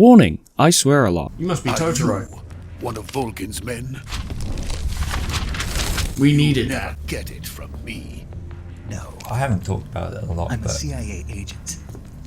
Warning, I swear a lot. You must be Are Totoro. you one of Vulcan's men? We needed Never that. get it from me. No, I haven't talked about it a lot, I'm a but CIA agent.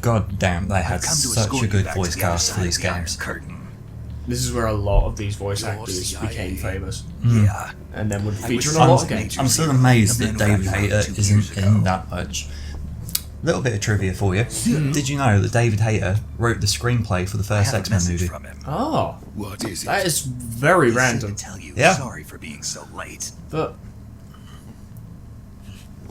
god damn, they had I've come to such escort a you good back to voice the other cast for side these of the Iron games. Curtain. This is where a lot of these voice Your actors CIA. became famous. Yeah. And then would I feature was in a lot of sons games. of I'm still amazed The that man who David got Hayter 2 isn't years in ago. that much. Little bit of trivia for you. Did you know that David Hayter wrote the screenplay for the I first had a X-Men message movie? from him. Oh, What is it? that is very He said random. to tell you Yeah. sorry for being so late. But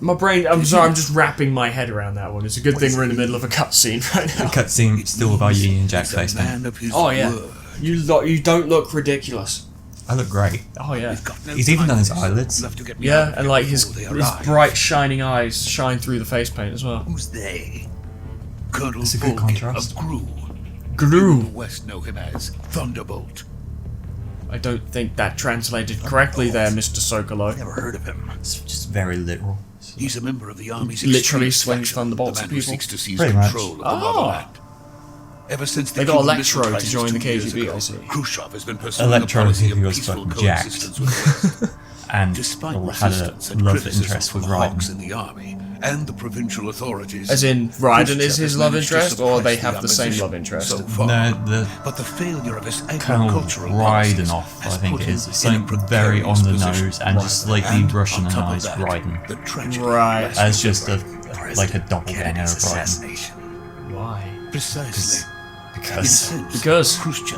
my brain, I'm sorry, I'm just wrapping my head around that one. It's a good thing we're in the middle of a cutscene right now. Cutscene still by Union Jack He's a face now. man of his Oh yeah, word. you don't look ridiculous. I look great. Oh yeah, We've got no He's even time done his for this. eyelids. We'll have to get me out yeah, of and here like his before they arrive. bright shining eyes shine through the face paint as well. Who's they? Colonel It's a good Vulcan contrast. of Gru. Gru. The West know him as Thunderbolt. I don't think that translated correctly there, Mr. Sokolo. Never heard of him. It's just very literal. He's a member of the army's Literally extremist swings faction, thunderbolts the at man who people. seeks to seize Pretty much. control of the Oh. motherland. Ever since the They got Cuban Electro Missile to Crisis join the 2 years KGB, ago, I see. Khrushchev has been pursuing Electro, a policy he of was peaceful fucking jacked. coexistence with the West. And Despite had a resistance and love criticism interest with from hawks in Raiden. the army and the provincial authorities, As in, Raiden is Khrushchev his has love managed to interest, or they suppress have the same opposition love interest? So far. No, the But the failure of his Colonel agricultural policies Raidenoff, I has think put it him is. in a Something very on precarious the position. nose and just slightly And Russian on top of eyes that, Raiden. the tragedy Right. rests As just with a like a doppelganger of Kennedy's Raiden. assassination. Why? precisely. Because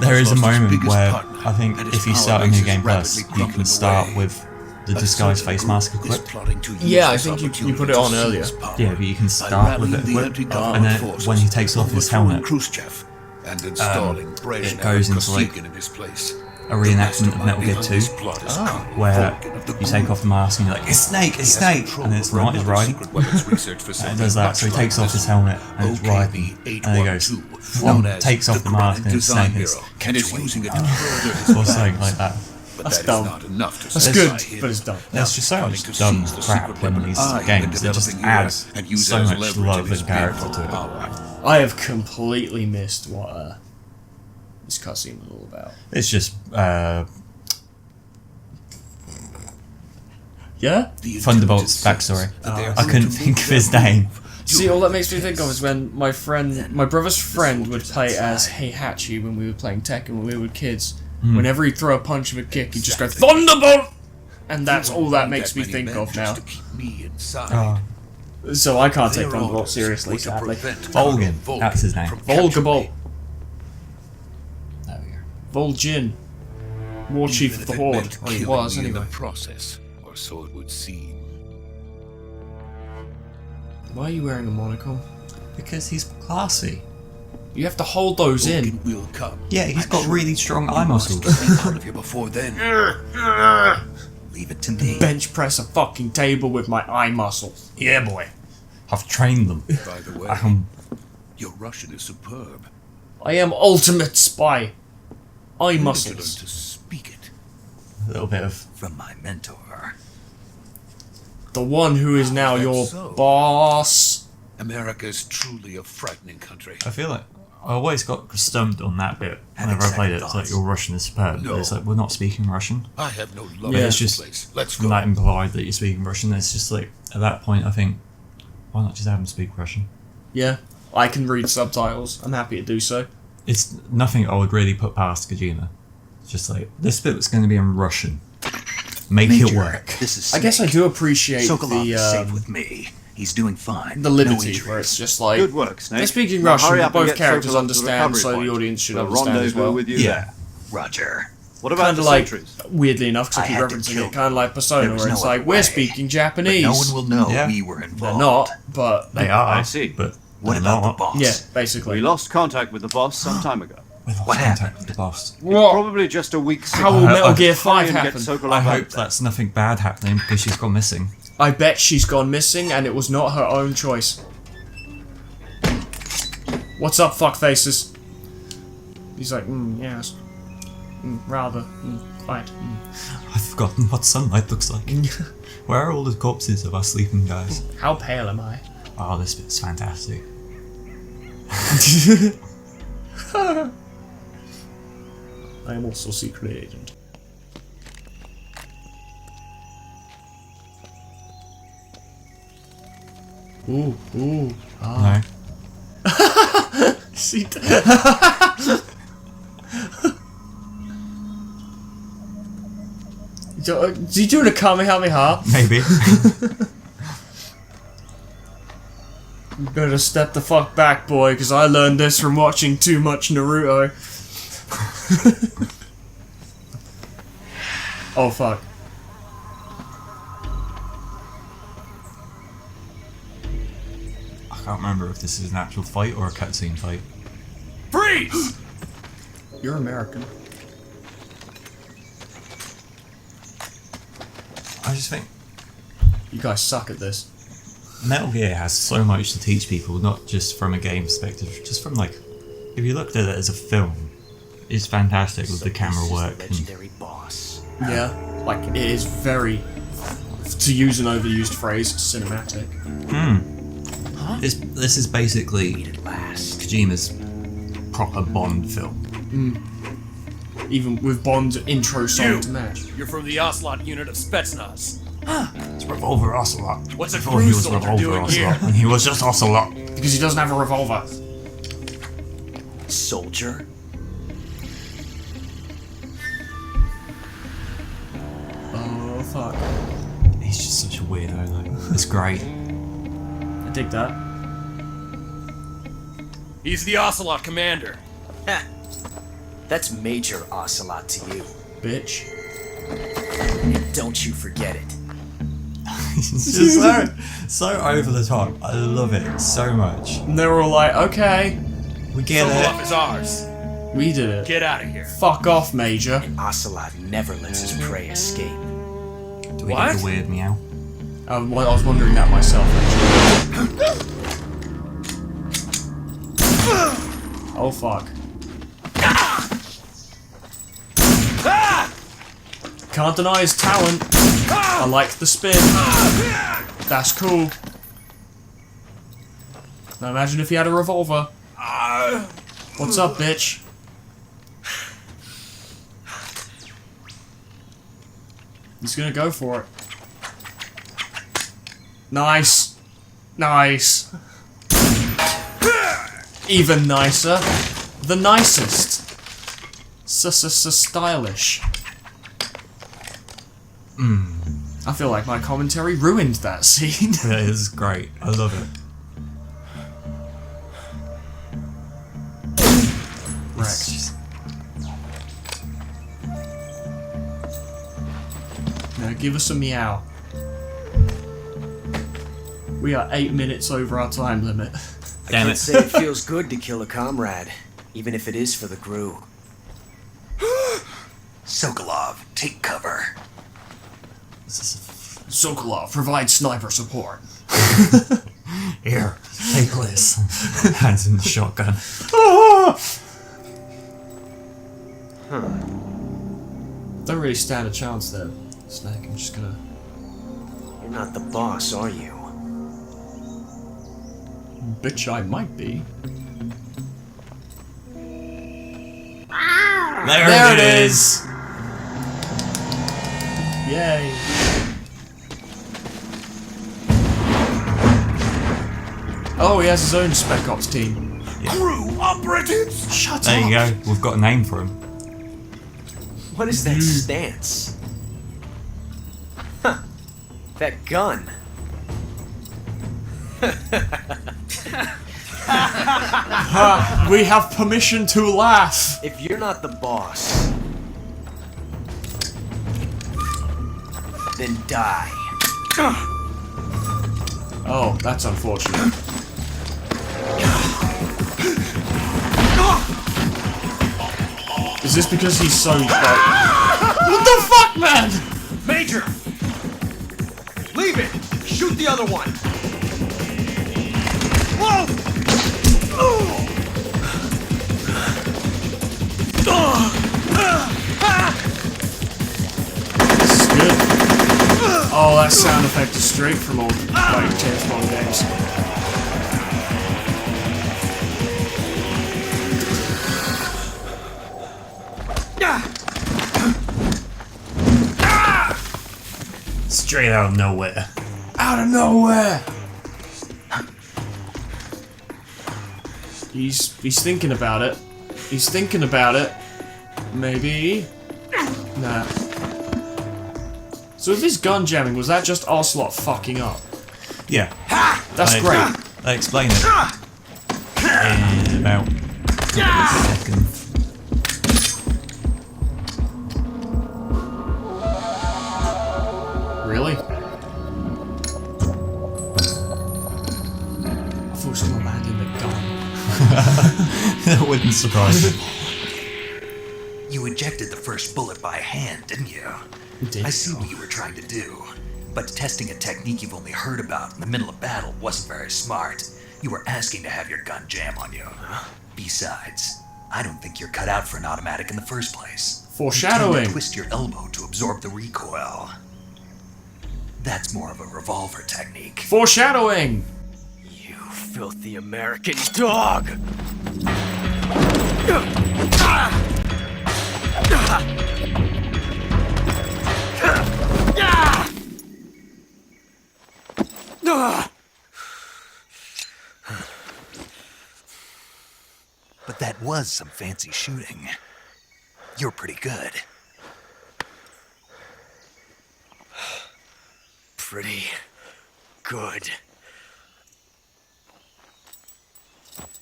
There is a moment where I think if you start a new game plus, you can start with the disguise face mask equipped. Yeah, I think you put it on earlier. Yeah, but you can start with it equipped, and then when he takes off his helmet, it goes into like a reenactment of Metal Gear 2, where you take off the mask and you're like, it's Snake, and it's not, it's Raiden. And it does that, so he takes off his helmet and it's Raiden, and he goes, takes off the mask and it's Snake, and it's or something like that. That's dumb. That's good, but it's dumb. There's just so much dumb crap in these games, it just adds so much love and character to it. I have completely missed what this cutscene was all about. It's just Yeah? Thunderbolt's backstory. I couldn't think of his name. See, all that makes me think of is when my brother's friend would play as Heihachi when we were playing Tekken when we were kids. Whenever he'd throw a punch of a kick, he'd just go, Thunderbolt! And that's all that makes me think of now. So I can't take Thunderbolt seriously, sadly. Volgin, that's his name. Volgabolt. There we go. Vol'jin. War Chief of the Horde. Well, he was, anyway. Process, or so it would seem. Why are you wearing a monocle? Because he's classy. You have to hold those in. Vulcan will come. Yeah, he's got really strong eye muscles. Get out of here before then. Leave it to me. Bench press a fucking table with my eye muscles. Yeah, boy. I've trained them. By the way, your Russian is superb. I am ultimate spy. Eye You need to learn muscles. to speak it. A little bit of From my mentor. The one who is now your so? boss. America is truly a frightening country. I feel like I always got stumped on that bit Having whenever I played it. second It's like thoughts. your Russian is superb, but it's like we're not speaking Russian. I have no love Yeah. for It's this just place. Let's go. that implied that you're speaking Russian. It's just like at that point I think, why not just have him speak Russian? Yeah, I can read subtitles. I'm happy to do so. It's nothing I would really put past Kojima. It's just like this bit's going to be in Russian. Make it Major, work. This is I guess I Snake. do appreciate Sokolov is safe the with me. He's doing fine. the No liberty injuries. where it's just like Good work, Snake. they're speaking Now Russian, hurry but up and both get characters Sokolov to the understand, recovery so the point. audience should We'll understand as rendezvous well. with you Yeah. there. Roger. What about Kind the of like, sentries? weirdly enough, because I I keep had to referencing kill it, kind of like Persona, There was where no it's other like, we're way. speaking But Japanese. no one will know Yeah. we were involved. They're not, but They are. I see. But What they're about not. the boss? yeah, We basically. lost contact with the boss some time ago. We lost What contact happened? with the boss. What? Probably just a week How will I- Metal I- Gear Try 5 and get happen? Sokolov I out hope there. that's nothing bad happening because she's gone missing. I bet she's gone missing, and it was not her own choice. What's up, fuckfaces? He's like, yes. Rather. Quite. I've forgotten what sunlight looks like. Where are all the corpses of our sleeping guys? How pale am I? Oh, this bit's fantastic. I am also a secret agent. Ooh, ooh. No. See, is he doing a Kamehameha? Maybe. You better step the fuck back, boy, because I learned this from watching too much Naruto. Oh, fuck. I can't remember if this is an actual fight or a cutscene fight. Freeze! You're American. I just think You guys suck at this. Metal Gear has so much to teach people, not just from a game perspective, just from like, if you looked at it as a film, it's fantastic with the camera work. Legendary boss. Yeah, like, it is very, to use an overused phrase, cinematic. This is basically At last. Kojima's proper Bond film. Even with Bond's intro song to match. You're from the Ocelot unit of Spetsnaz. It's Revolver Ocelot. What's a Before crew he was soldier Revolver doing Ocelot, here? and he was just Ocelot. Because he doesn't have a revolver. Soldier? Oh, fuck. He's just such a weirdo, though. It's great. I dig that. He's the Ocelot commander. Ha! That's Major Ocelot to you. Bitch. And don't you forget it. It's just so over the top. I love it so much. And they were all like, okay, We get Sokolov it. is ours. we did it. Get out of here. Fuck off, Major. Ocelot never lets his prey escape. Do we What? get the weird meow? I was wondering that myself, actually. Oh, fuck. Can't deny his talent. I like the spin. That's cool. Now imagine if he had a revolver. What's up, bitch? He's gonna go for it. Nice. Nice. Even nicer. The nicest. Stylish. I feel like my commentary ruined that scene. It is great. I love it. It's Wrecked. just- Now give us a meow. We are 8 minutes over our time limit. Damn Can't it. say it feels good to kill a comrade, even if it is for the crew. Sokolov, take cover. This is Sokolov, provide sniper support. Here, take this. Hands in the shotgun. Don't really stand a chance there, Snake. I'm just gonna... You're not the boss, are you? Bitch, I might be. There it is. Yay. Oh, he has his own Spec Ops team. Crew operatives! Shut There up. you go. We've got a name for him. What is that stance? Huh. That gun. We have permission to laugh. If you're not the boss, then die. Oh, that's unfortunate. Is this because he's so like... What the fuck, man? Major! Leave it! Shoot the other one! Whoa! This is good. Oh, that sound effect is straight from old like James Bond games. Straight out of nowhere. Out of nowhere! He's thinking about it. He's thinking about it. Maybe. Nah. So with his gun jamming, was that just Ocelot fucking up? Yeah. That's great. They explain it in about a second. Really? I thought it was gonna land in the gun. That wouldn't surprise me. You ejected the first bullet by hand, didn't you? I see what you were trying to do. But testing a technique you've only heard about in the middle of battle wasn't very smart. You were asking to have your gun jam on you. Besides, I don't think you're cut out for an automatic in the first place. You Foreshadowing. tend to twist your elbow to absorb the recoil. That's more of a revolver technique. Foreshadowing! You filthy American dog! But that was some fancy shooting. You're pretty good. Pretty good.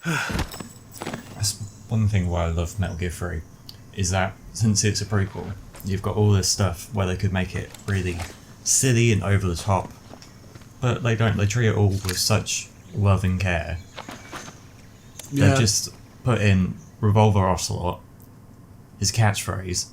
That's one thing why I love Metal Gear 3, is that since it's a prequel, you've got all this stuff where they could make it really silly and over the top, but they don't. They treat it all with such love and care. Yeah. They just put in Revolver Ocelot, his catchphrase,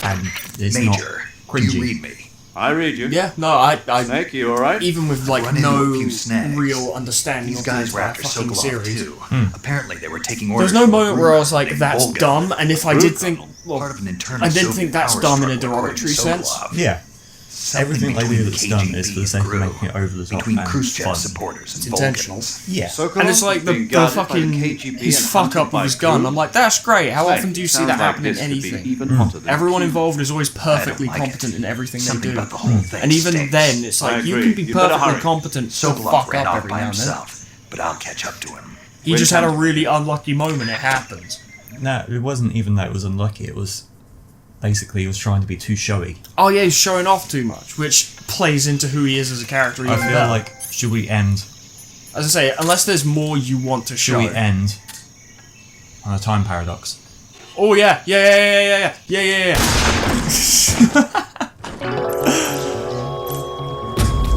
and it's not Major, do you cringy. read me? I read you. Yeah, no, I Snake, you alright? even with like Run into no a few snags. real understanding These of guys the were entire after fucking Sokolov series. too. Hmm. Apparently they were taking There's orders no from a moment where I was group like, named that's Volga. dumb, and if I did think, well, Part of an internal I didn't Soviet think that's power dumb in a struggle, according to derogatory sense. Sokolov. Yeah, Something everything they do between that's done KGB is for the and sake of GRU, making it over the top between and Khrushchev fun. supporters and It's intentional. Volgans. Yeah, Sokolov And it's like was being the guarded by fucking KGB his and fuck hunted up by with his gun. crew. I'm like, that's great. How Snake, often do you see sounds that like happen in this could be anything? even hotter than Everyone Q. involved is always perfectly like competent it. in everything Something they do. about the whole thing And even stinks. then, it's I like you agree. can be You better perfectly hurry. competent to Sokolov fuck ran up off every by now and then. himself, but I'll catch up to him. He just had a really unlucky moment. It happens. no, it wasn't even that it was unlucky. It was basically he was trying to be too showy. Oh yeah, he's showing off too much, which plays into who he is as a character. I Even feel better. like should we end? as I say, unless there's more you want to Should show. we end on a time paradox? Oh yeah, yeah.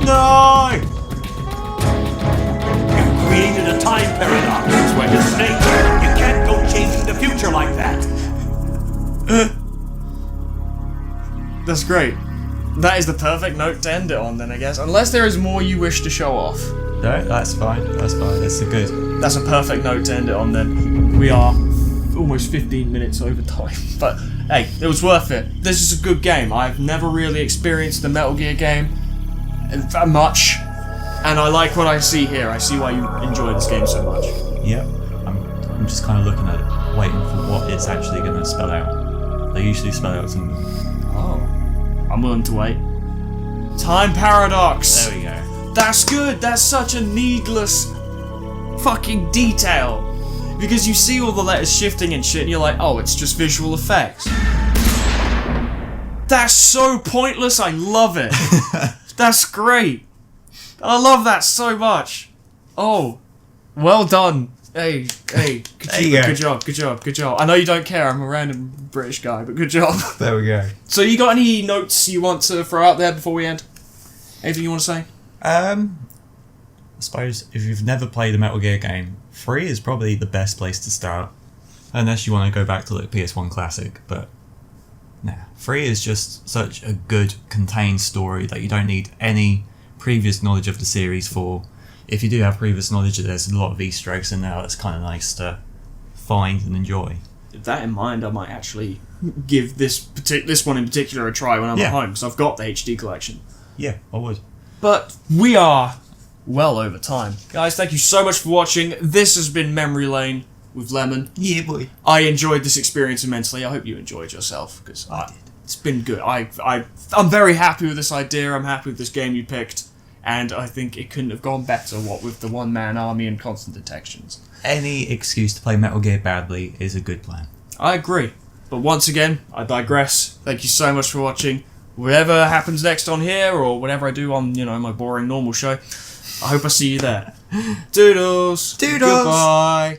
No! You created a time paradox. Swag a snake. You can't go changing the future like that. That's great. That is the perfect note to end it on, then I guess. Unless there is more you wish to show off. No, that's fine. That's fine. That's a good. That's a perfect note to end it on, then. We are almost 15 minutes over time. But, hey, it was worth it. This is a good game. I've never really experienced the Metal Gear game that much. And I like what I see here. I see why you enjoy this game so much. Yeah, I'm just kind of looking at it, waiting for what it's actually going to spell out. They usually spell out some. Oh. I'm willing to wait. Time paradox! There we go. That's good. That's such a needless fucking detail. Because you see all the letters shifting and shit and you're like, oh, it's just visual effects. That's so pointless. I love it. That's great. I love that so much. Oh, well done. Hey, good job. I know you don't care. I'm a random British guy, but good job. There we go. So you got any notes you want to throw out there before we end? Anything you want to say? I suppose if you've never played a Metal Gear game, 3 is probably the best place to start. Unless you want to go back to like PS1 Classic, but nah. 3 is just such a good, contained story that you don't need any previous knowledge of the series for. If you do have previous knowledge, there's a lot of Easter eggs in there that's kind of nice to find and enjoy. With that in mind, I might actually give this one in particular a try when I'm Yeah. at home, because I've got the HD collection. Yeah, I would. But we are well over time. Guys, thank you so much for watching. This has been Memory Lane with Lemon. Yeah, boy. I enjoyed this experience immensely. I hope you enjoyed yourself, because It's been good. I'm very happy with this idea. I'm happy with this game you picked. And I think it couldn't have gone better, what with the one-man army and constant detections. Any excuse to play Metal Gear badly is a good plan. I agree. But once again, I digress. Thank you so much for watching. Whatever happens next on here, or whatever I do on, my boring normal show, I hope I see you there. Doodles! Doodles! Goodbye!